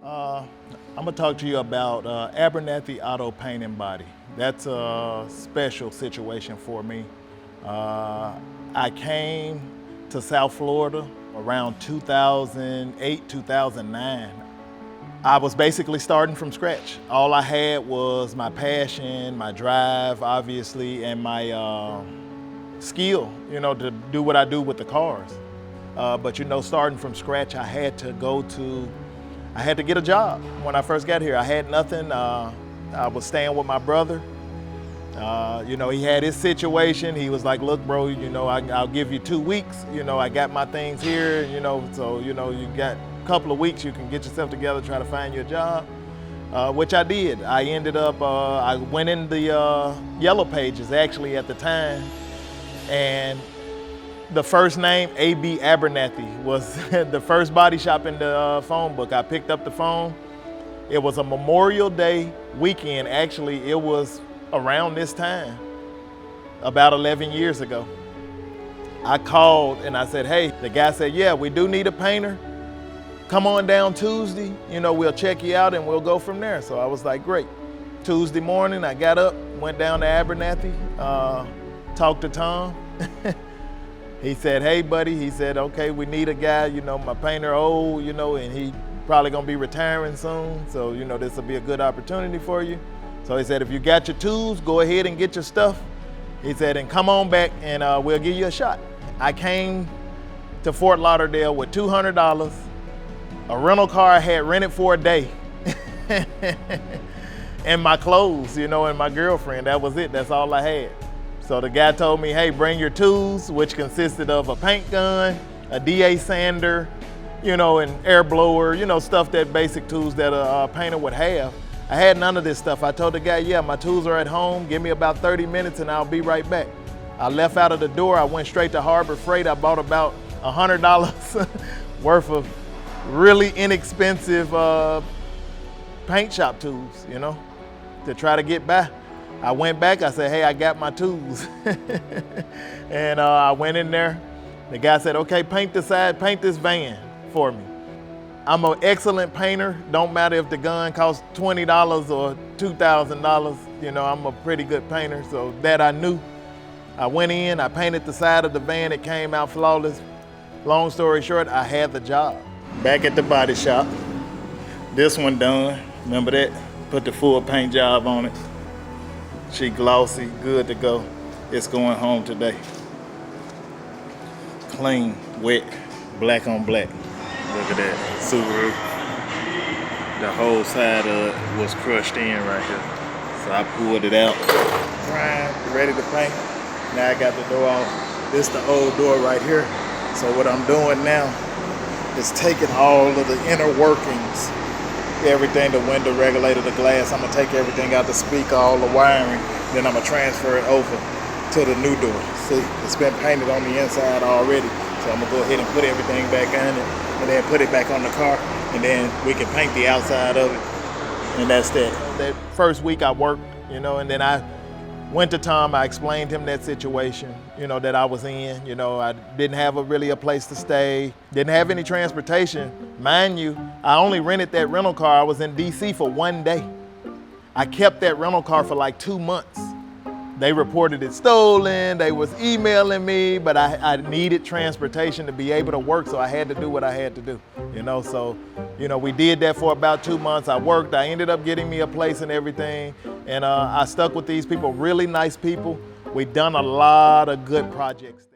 I'm gonna talk to you about Abernathy Auto Paint and Body. That's a special situation for me. I came to South Florida around 2008, 2009. I was basically starting from scratch. All I had was my passion, my drive, obviously, and my skill, to do what I do with the cars. But starting from scratch, I had to get a job. When I first got here, I had nothing. I was staying with my brother. He had his situation. He was like, look, bro, I'll give you 2 weeks. I got my things here, so, you got a couple of weeks, you can get yourself together, try to find you a job, which I did. I ended up, I went in the Yellow Pages actually at the time, and the first name, A.B. Abernathy, was the first body shop in the phone book. I picked up the phone. It was a Memorial Day weekend. Actually, it was around this time, about 11 years ago. I called and I said, hey, the guy said, yeah, we do need a painter. Come on down Tuesday, we'll check you out and we'll go from there. So I was like, great. Tuesday morning, I got up, went down to Abernathy, talked to Tom. He said, hey, buddy, he said, okay, we need a guy, my painter old, and he probably gonna be retiring soon. So, this will be a good opportunity for you. So he said, if you got your tools, go ahead and get your stuff. He said, and come on back and we'll give you a shot. I came to Fort Lauderdale with $200, a rental car I had rented for a day, and my clothes, and my girlfriend. That was it, that's all I had. So the guy told me, hey, bring your tools, which consisted of a paint gun, a DA sander, an air blower, stuff, that basic tools that a painter would have. I had none of this stuff. I told the guy, yeah, my tools are at home. Give me about 30 minutes and I'll be right back. I left out of the door. I went straight to Harbor Freight. I bought about $100 worth of really inexpensive paint shop tools, to try to get by. I went back, I said, hey, I got my tools. And I went in there. The guy said, okay, paint this van for me. I'm an excellent painter. Don't matter if the gun costs $20 or $2,000. I'm a pretty good painter, so that I knew. I went in, I painted the side of the van. It came out flawless. Long story short, I had the job. Back at the body shop. This one done. Remember that? Put the full paint job on it. She glossy, good to go. It's going home today. Clean, wet, black on black. Look at that Subaru. The whole side of it was crushed in right here. So I pulled it out. Primed, ready to paint. Now I got the door off. This is the old door right here. So what I'm doing now is taking all of the inner workings, everything, the window regulator, the glass. I'm gonna take everything out, the speaker, all the wiring. Then I'm gonna transfer it over to the new door. See, it's been painted on the inside already. So I'm gonna go ahead and put everything back on it, and then put it back on the car, and then we can paint the outside of it. And that's that. That first week I worked, and then I went to Tom. I explained him that situation, that I was in. I didn't have really a place to stay, didn't have any transportation. Mind you, I only rented that rental car. I was in DC for 1 day. I kept that rental car for like 2 months. They reported it stolen, they was emailing me, but I needed transportation to be able to work, so I had to do what I had to do, So, we did that for about 2 months. I worked, I ended up getting me a place and everything, and I stuck with these people, really nice people. We've done a lot of good projects.